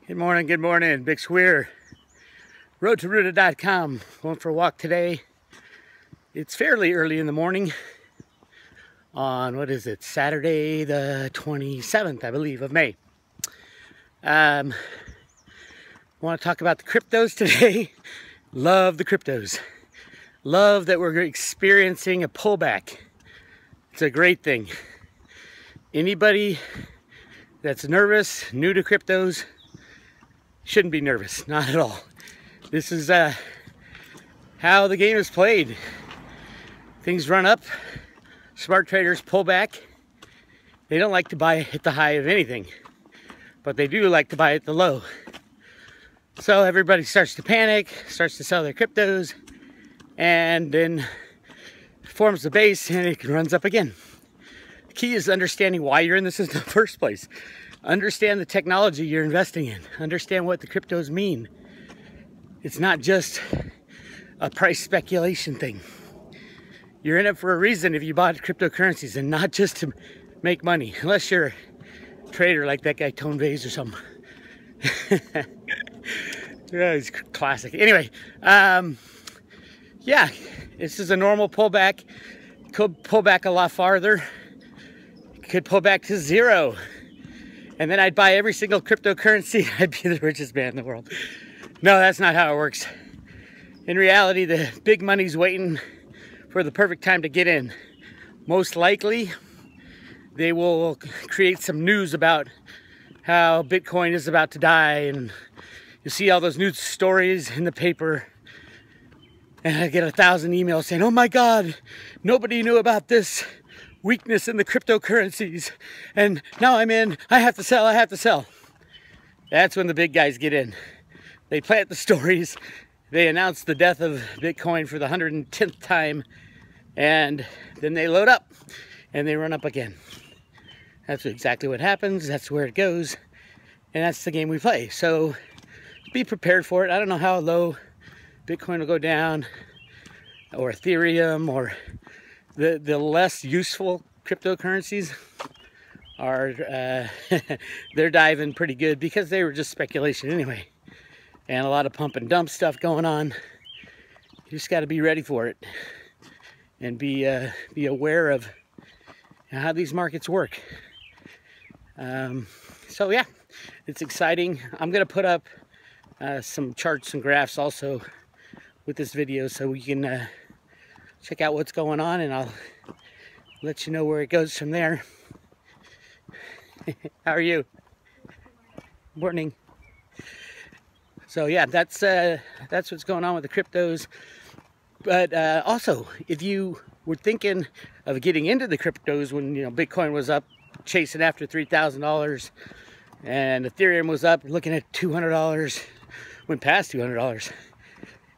Good morning. Big Weir, roadtorooted.com. Going for a walk today. It's fairly early in the morning on, what is it, Saturday the 27th, I believe, of May. I want to talk about the cryptos today. Love the cryptos. Love that we're experiencing a pullback. It's a great thing. Anybody that's nervous, new to cryptos, shouldn't be nervous, not at all. This is how the game is played. Things run up, smart traders pull back. They don't like to buy at the high of anything, but they do like to buy at the low. So everybody starts to panic, starts to sell their cryptos, and then forms the base and it runs up again. The key is understanding why you're in this in the first place. Understand the technology you're investing in. Understand what the cryptos mean. It's not just a price speculation thing. You're in it for a reason if you bought cryptocurrencies, and not just to make money. Unless you're a trader like that guy Tone Vase or something. Yeah, he's classic. Anyway, yeah, this is a normal pullback. Could pull back a lot farther. Could pull back to zero. And then I'd buy every single cryptocurrency. I'd be the richest man in the world. No, that's not how it works. In reality, the big money's waiting for the perfect time to get in. Most likely, they will create some news about how Bitcoin is about to die. And you see all those news stories in the paper. And I get 1,000 emails saying, oh my God, nobody knew about this weakness in the cryptocurrencies, and now I'm in, I have to sell. That's when the big guys get in. They plant the stories, they announce the death of Bitcoin for the 110th time, and then they load up and they run up again. That's exactly what happens, that's where it goes, and that's the game we play. So be prepared for it. I don't know how low Bitcoin will go down, or Ethereum, or the less useful cryptocurrencies are, they're diving pretty good because they were just speculation anyway. And a lot of pump and dump stuff going on. You just got to be ready for it and be aware of how these markets work. So yeah, it's exciting. I'm going to put up some charts and graphs also with this video so we can check out what's going on, and I'll let you know where it goes from there. How are you? Morning. So yeah, that's what's going on with the cryptos. But also, if you were thinking of getting into the cryptos when Bitcoin was up, chasing after $3,000, and Ethereum was up, looking at $200, went past $200,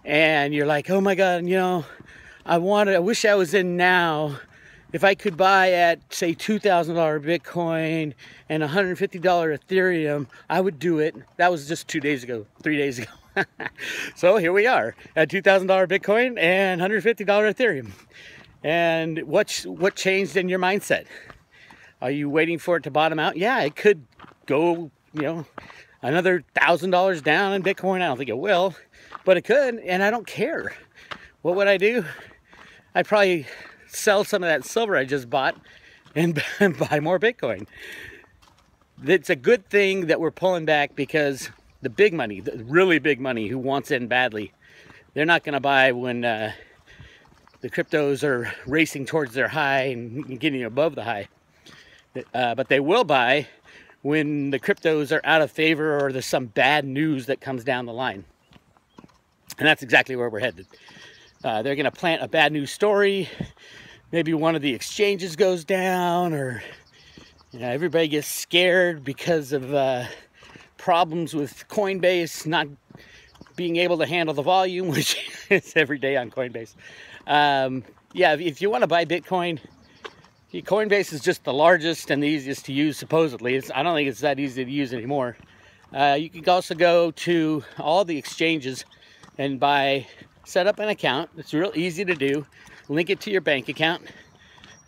and you're like, oh my God, I wish I was in now. If I could buy at, say, $2,000 Bitcoin and $150 Ethereum, I would do it. That was just 3 days ago. So here we are at $2,000 Bitcoin and $150 Ethereum. And what changed in your mindset? Are you waiting for it to bottom out? Yeah, it could go, another $1,000 down in Bitcoin. I don't think it will, but it could, and I don't care. What would I do? I'd probably sell some of that silver I just bought and buy more Bitcoin. It's a good thing that we're pulling back, because the big money, the really big money who wants in badly, they're not going to buy when the cryptos are racing towards their high and getting above the high. But they will buy when the cryptos are out of favor or there's some bad news that comes down the line. And that's exactly where we're headed. They're going to plant a bad news story. Maybe one of the exchanges goes down, or everybody gets scared because of problems with Coinbase not being able to handle the volume, which is every day on Coinbase. Yeah, if you want to buy Bitcoin, Coinbase is just the largest and the easiest to use, supposedly. I don't think it's that easy to use anymore. You can also go to all the exchanges and set up an account. It's real easy to do. Link it to your bank account,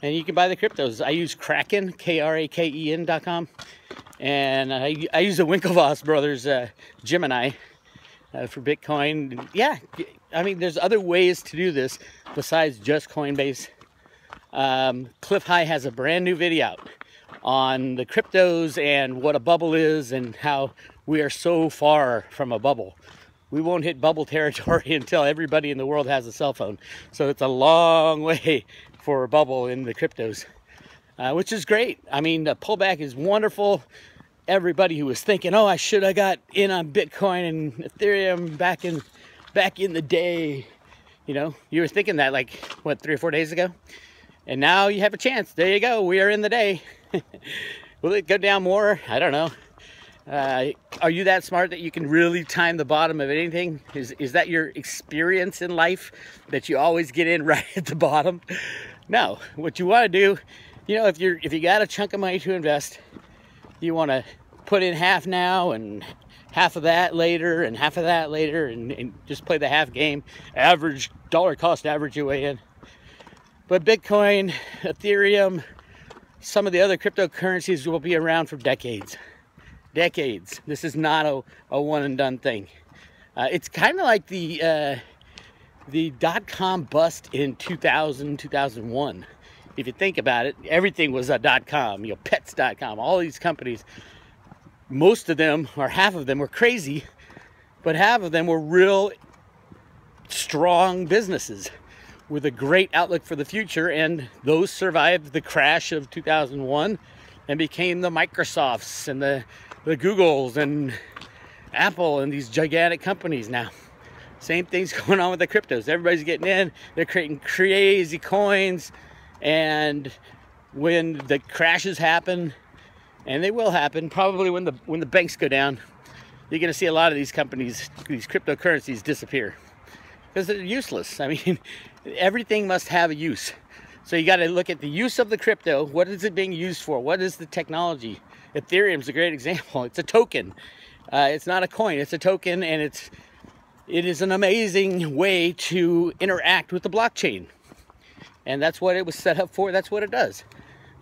and you can buy the cryptos. I use Kraken, Kraken.com, And I use the Winklevoss brothers Gemini for Bitcoin. Yeah, I mean, there's other ways to do this besides just Coinbase. Cliff High has a brand new video out on the cryptos and what a bubble is and how we are so far from a bubble. We won't hit bubble territory until everybody in the world has a cell phone. So it's a long way for a bubble in the cryptos, which is great. I mean, the pullback is wonderful. Everybody who was thinking, oh, I should have got in on Bitcoin and Ethereum back in the day, you know, you were thinking that like, what, 3 or 4 days ago? And now you have a chance. There you go. We are in the day. Will it go down more? I don't know. Are you that smart that you can really time the bottom of anything? Is that your experience in life, that you always get in right at the bottom? No. What you want to do, you know, if you got a chunk of money to invest, you want to put in half now and half of that later and half of that later, and just play the half game. Average dollar cost average your way in. But Bitcoin, Ethereum, some of the other cryptocurrencies will be around for decades. Decades. This is not a one and done thing. It's kind of like the dot-com bust in 2000, 2001. If you think about it, everything was a .com, you know, pets.com, all these companies. Most of them, or half of them, were crazy, but half of them were real strong businesses with a great outlook for the future, and those survived the crash of 2001 and became the Microsofts and the Googles and Apple and these gigantic companies now. Same thing's going on with the cryptos. Everybody's getting in, they're creating crazy coins, and when the crashes happen, and they will happen, probably when the banks go down, you're going to see a lot of these companies, these cryptocurrencies, disappear because they're useless. I mean, everything must have a use. So you got to look at the use of the crypto. What is it being used for? What is the technology? Ethereum's a great example. It's a token. It's not a coin. It's a token, and it is an amazing way to interact with the blockchain. And that's what it was set up for. That's what it does.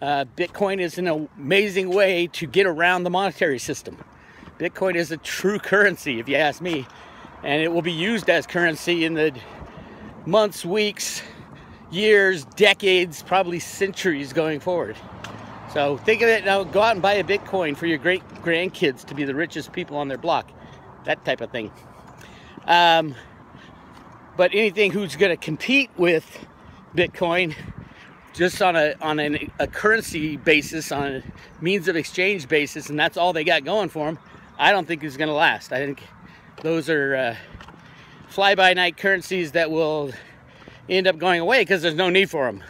Bitcoin is an amazing way to get around the monetary system. Bitcoin is a true currency, if you ask me. And it will be used as currency in the months, weeks, years, decades, probably centuries going forward. So think of it now, go out and buy a Bitcoin for your great grandkids to be the richest people on their block. That type of thing. But anything who's going to compete with Bitcoin just on a currency basis, on a means of exchange basis, and that's all they got going for them, I don't think is going to last. I think those are fly-by-night currencies that will end up going away because there's no need for them.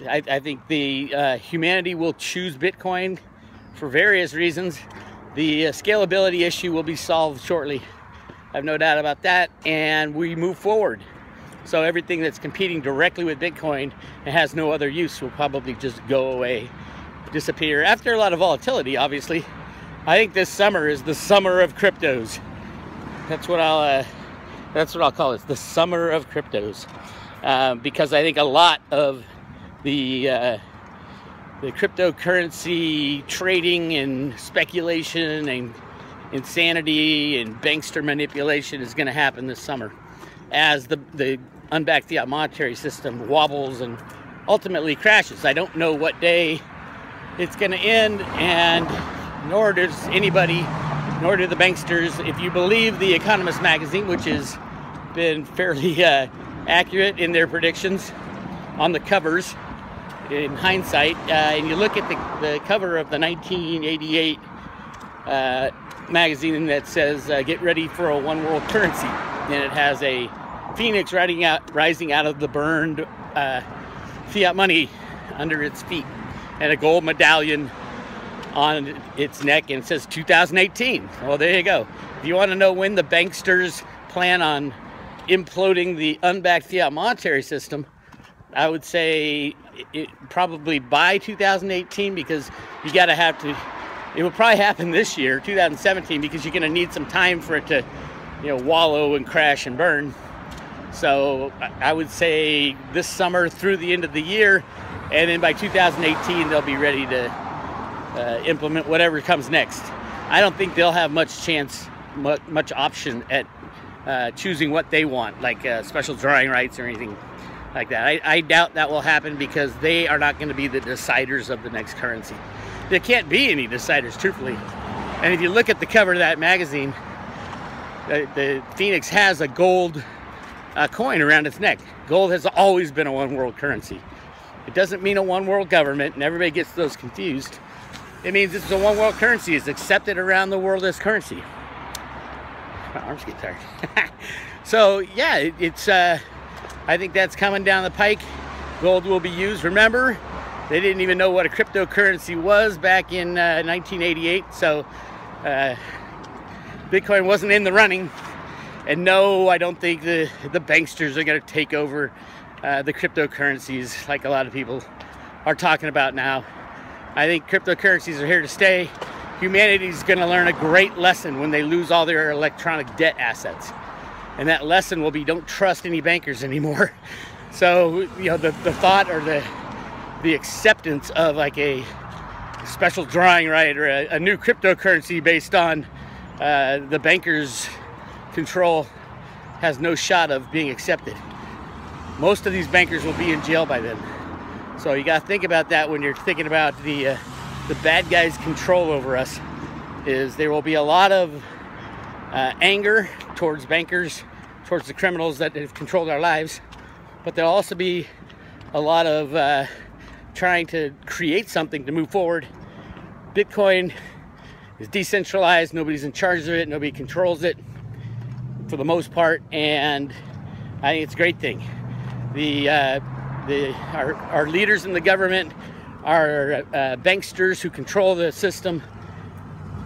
I think the humanity will choose Bitcoin for various reasons. The scalability issue will be solved shortly. I have no doubt about that, and we move forward. So everything that's competing directly with Bitcoin and has no other use will probably just go away, disappear. After a lot of volatility, obviously. I think this summer is the summer of cryptos. That's what I'll call it, the summer of cryptos. Because I think a lot of the cryptocurrency trading and speculation and insanity and bankster manipulation is going to happen this summer as the unbacked fiat monetary system wobbles and ultimately crashes. I don't know what day it's going to end, and nor does anybody, nor do the banksters. If you believe the Economist magazine, which has been fairly accurate in their predictions on the covers in hindsight, and you look at the cover of the 1988 magazine that says get ready for a one world currency, and it has a phoenix rising out of the burned fiat money under its feet and a gold medallion on its neck, and it says 2018. Well, there you go. If you want to know when the banksters plan on imploding the unbacked fiat monetary system, I would say probably by 2018, because you got to have to, it will probably happen this year, 2017, because you're going to need some time for it to, you know, wallow and crash and burn. So I would say this summer through the end of the year, and then by 2018 they'll be ready to implement whatever comes next. I don't think they'll have much chance, much option at choosing what they want, like special drawing rights or anything like that. I doubt that will happen because they are not going to be the deciders of the next currency. There can't be any deciders, truthfully. And if you look at the cover of that magazine, the Phoenix has a gold coin around its neck. Gold has always been a one world currency. It doesn't mean a one world government, and everybody gets those confused. It means it's a one world currency. It's accepted around the world as currency. My arms get tired. So yeah, I think that's coming down the pike. Gold will be used. Remember, they didn't even know what a cryptocurrency was back in 1988. So Bitcoin wasn't in the running. And no, I don't think the banksters are going to take over the cryptocurrencies like a lot of people are talking about now. I think cryptocurrencies are here to stay. Humanity's going to learn a great lesson when they lose all their electronic debt assets. And that lesson will be, don't trust any bankers anymore. So, you know, the thought or the acceptance of like a special drawing right or a new cryptocurrency based on the bankers' control has no shot of being accepted. Most of these bankers will be in jail by then. So you got to think about that when you're thinking about the bad guys' control over us. Is there will be a lot of anger towards bankers, towards the criminals that have controlled our lives, but there'll also be a lot of trying to create something to move forward. Bitcoin is decentralized. Nobody's in charge of it. Nobody controls it for the most part, and I think it's a great thing. Our leaders in the government, our banksters who control the system,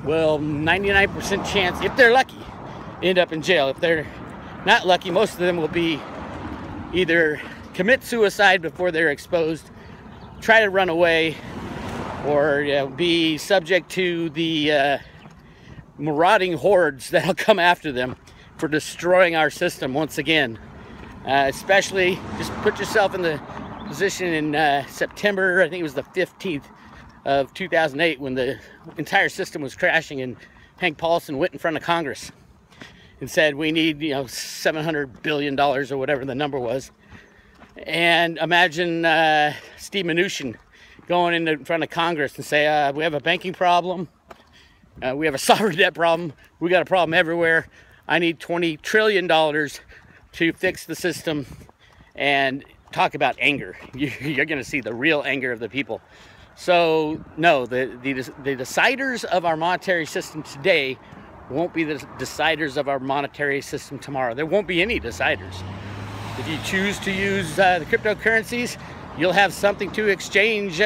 will 99% chance, if they're lucky, end up in jail. If they're not lucky, most of them will be either commit suicide before they're exposed, try to run away, or be subject to the marauding hordes that'll come after them for destroying our system once again. Especially, just put yourself in the position in September, I think it was the 15th of 2008, when the entire system was crashing, and Hank Paulson went in front of Congress and said, we need, $700 billion or whatever the number was. And imagine Steve Mnuchin going in front of Congress and say, we have a banking problem, we have a sovereign debt problem, we got a problem everywhere, I need $20 trillion to fix the system. And talk about anger. You're going to see the real anger of the people. So no, the deciders of our monetary system today won't be the deciders of our monetary system tomorrow. There won't be any deciders. If you choose to use the cryptocurrencies, you'll have something to exchange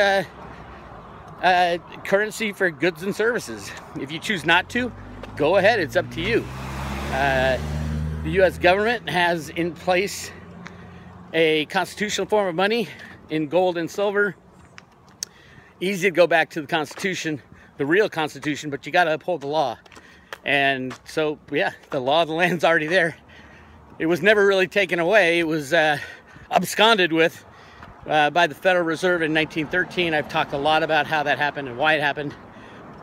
currency for goods and services. If you choose not to, go ahead, it's up to you. The U.S. government has in place a constitutional form of money in gold and silver. Easy to go back to the Constitution, the real Constitution, but you got to uphold the law. And so, yeah, the law of the land's already there. It was never really taken away. It was absconded with by the Federal Reserve in 1913. I've talked a lot about how that happened and why it happened.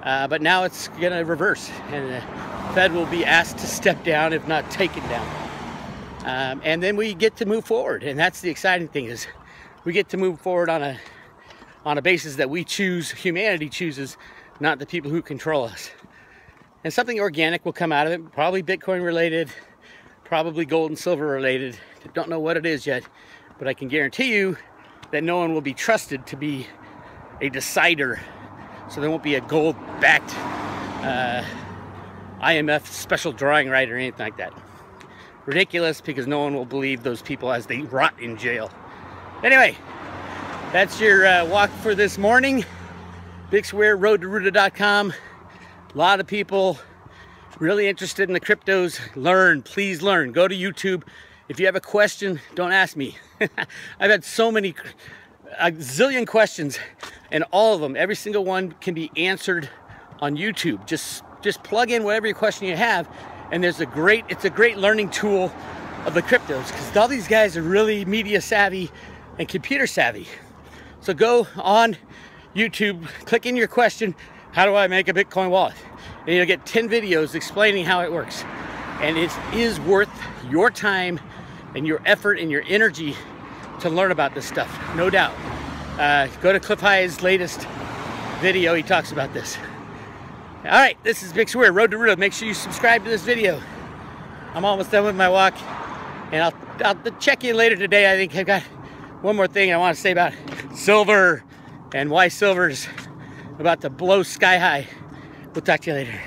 But now it's going to reverse, and the Fed will be asked to step down, if not taken down. And then we get to move forward, and that's the exciting thing, is we get to move forward on a basis that we choose, humanity chooses, not the people who control us. And something organic will come out of it, probably Bitcoin related, probably gold and silver related. Don't know what it is yet, but I can guarantee you that no one will be trusted to be a decider. So there won't be a gold-backed IMF special drawing right or anything like that. Ridiculous, because no one will believe those people as they rot in jail. Anyway, that's your walk for this morning. Weir, roadtoruta.com. A lot of people really interested in the cryptos. Learn, please learn. Go to YouTube. If you have a question, don't ask me. I've had so many, a zillion questions, and all of them, every single one can be answered on YouTube. Just plug in whatever question you have, and it's a great learning tool of the cryptos, because all these guys are really media savvy and computer savvy. So go on YouTube, click in your question, how do I make a Bitcoin wallet? And you'll get 10 videos explaining how it works. And it is worth your time and your effort and your energy to learn about this stuff, no doubt. Go to Cliff High's latest video, he talks about this. All right, this is Weir, Road to Rudo. Make sure you subscribe to this video. I'm almost done with my walk, and I'll check in later today. I think I've got one more thing I want to say about silver and why silver's about to blow sky high. We'll talk to you later.